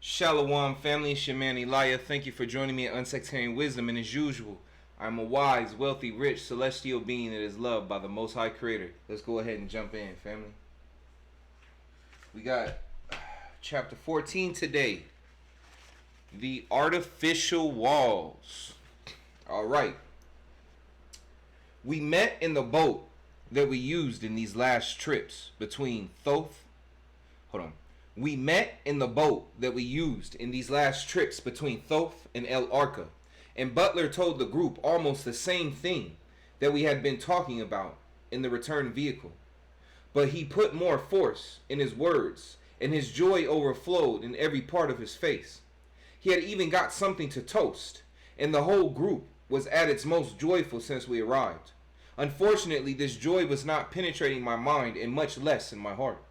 Shalom family, it's your man Elijah. Thank you for joining me at Unsectarian Wisdom, and as usual, I'm a wise, wealthy, rich, celestial being that is loved by the Most High Creator. Let's go ahead and jump in, family. We got chapter 14 today. The artificial walls. Alright. We met in the boat that we used in these last trips between Thoth. Hold on. We met in the boat that we used in these last trips between Thoth and El Arca, and Butler told the group almost the same thing that we had been talking about in the return vehicle. But he put more force in his words, and his joy overflowed in every part of his face. He had even got something to toast, and the whole group was at its most joyful since we arrived. Unfortunately, this joy was not penetrating my mind, and much less in my heart.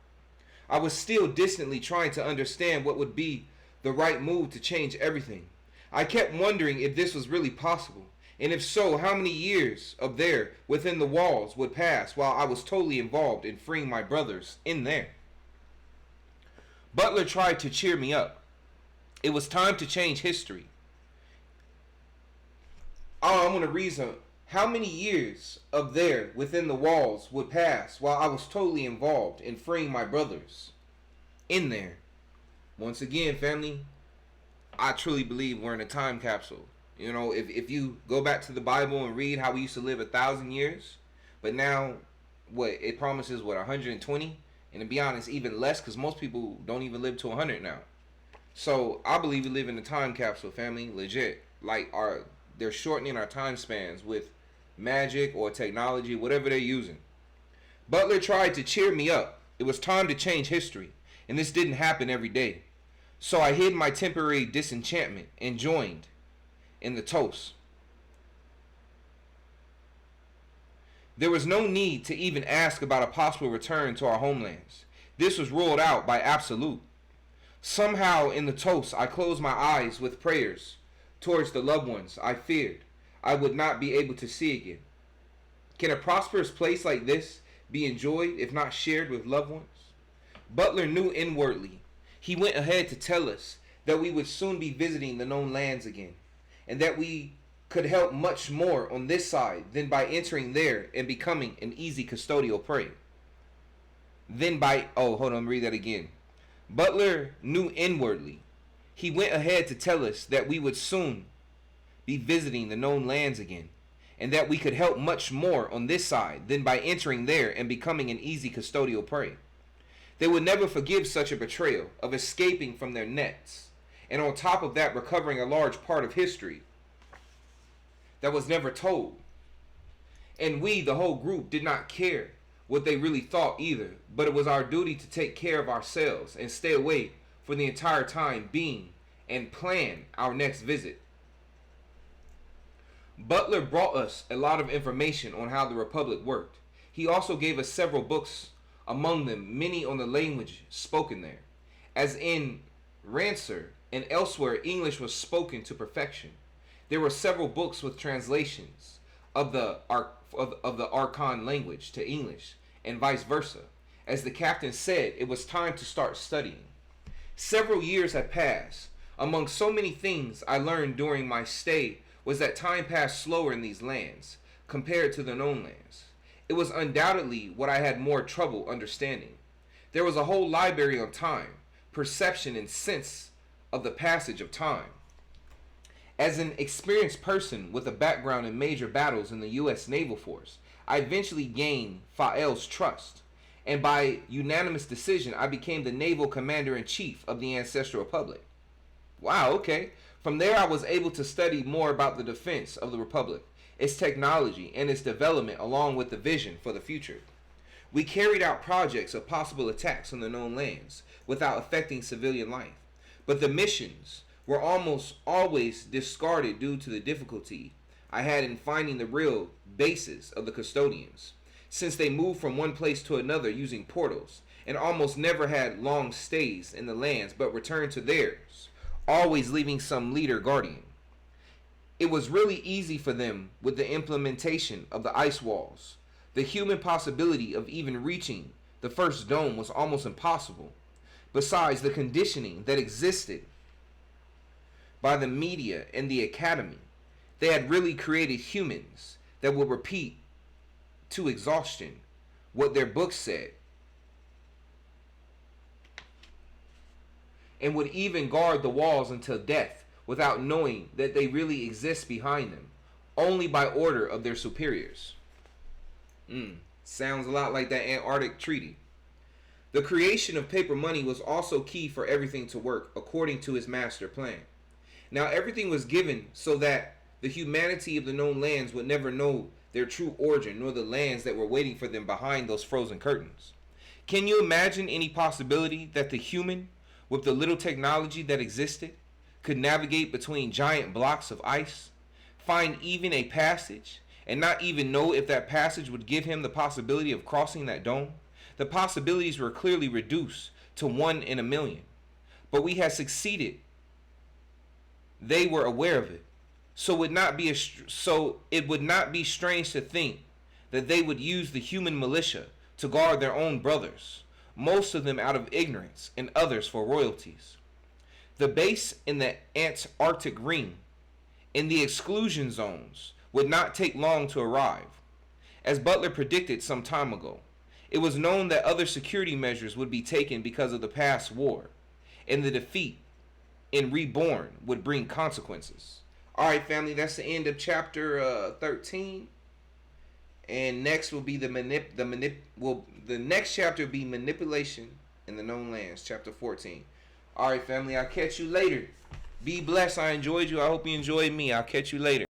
I was still distantly trying to understand what would be the right move to change everything. I kept wondering if this was really possible, and if so, how many years of there within the walls would pass while I was totally involved in freeing my brothers in there. Butler tried to cheer me up. It was time to change history. I'm going to reason. How many years of there within the walls would pass while I was totally involved in freeing my brothers in there? Once again, family, I truly believe we're in a time capsule. You know, if you go back to the Bible and read how we used to live 1,000 years, but now what it promises, 120, and to be honest, even less, because most people don't even live to 100 now. So I believe we live in a time capsule, family, legit. Like they're shortening our time spans with magic or technology, whatever they're using. Butler tried to cheer me up. It was time to change history, and this didn't happen every day. So I hid my temporary disenchantment and joined in the toast. There was no need to even ask about a possible return to our homelands. This was ruled out by absolute. Somehow in the toast I closed my eyes with prayers towards the loved ones I feared I would not be able to see again. Can a prosperous place like this be enjoyed if not shared with loved ones? Butler knew inwardly. He went ahead to tell us that we would soon be visiting the known lands again, and that we could help much more on this side than by entering there and becoming an easy custodial prey. Read that again. Butler knew inwardly. He went ahead to tell us that we would soon be visiting the known lands again, and that we could help much more on this side than by entering there and becoming an easy custodial prey. They would never forgive such a betrayal of escaping from their nets, and on top of that recovering a large part of history that was never told. And we, the whole group, did not care what they really thought either, but it was our duty to take care of ourselves and stay away for the entire time being and plan our next visit. Butler brought us a lot of information on how the Republic worked. He also gave us several books, among them many on the language spoken there. As in Rancer and elsewhere, English was spoken to perfection. There were several books with translations of the Archon language to English and vice versa. As the captain said, it was time to start studying. Several years had passed. Among so many things I learned during my stay was that time passed slower in these lands compared to the known lands. It was undoubtedly what I had more trouble understanding. There was a whole library on time, perception, and sense of the passage of time. As an experienced person with a background in major battles in the U.S. Naval Force, I eventually gained Fa'el's trust, and by unanimous decision I became the Naval Commander-in-Chief of the Ancestral Republic. Wow, okay. From there I was able to study more about the defense of the Republic, its technology, and its development along with the vision for the future. We carried out projects of possible attacks on the known lands without affecting civilian life, but the missions were almost always discarded due to the difficulty I had in finding the real bases of the custodians, since they moved from one place to another using portals and almost never had long stays in the lands but returned to theirs, always leaving some leader guardian. It was really easy for them with the implementation of the ice walls. The human possibility of even reaching the first dome was almost impossible. Besides, the conditioning that existed by the media and the academy. They had really created humans that would repeat to exhaustion what their books said, and would even guard the walls until death without knowing that they really exist behind them, only by order of their superiors. Sounds a lot like that Antarctic Treaty. The creation of paper money was also key for everything to work according to his master plan. Now everything was given so that the humanity of the known lands would never know their true origin, nor the lands that were waiting for them behind those frozen curtains. Can you imagine any possibility that the human, with the little technology that existed, could navigate between giant blocks of ice, find even a passage, and not even know if that passage would give him the possibility of crossing that dome? The possibilities were clearly reduced to 1 in a million. But we had succeeded. They were aware of it. So it would not be strange to think that they would use the human militia to guard their own brothers, most of them out of ignorance and others for royalties. The base in the Antarctic ring, in the exclusion zones, would not take long to arrive. As Butler predicted some time ago, it was known that other security measures would be taken because of the past war, and the defeat in Reborn would bring consequences. All right, family, that's the end of chapter 13. And next will be the next chapter will be manipulation in the known lands, chapter 14. All right, family, I'll catch you later. Be blessed. I enjoyed you. I hope you enjoyed me. I'll catch you later.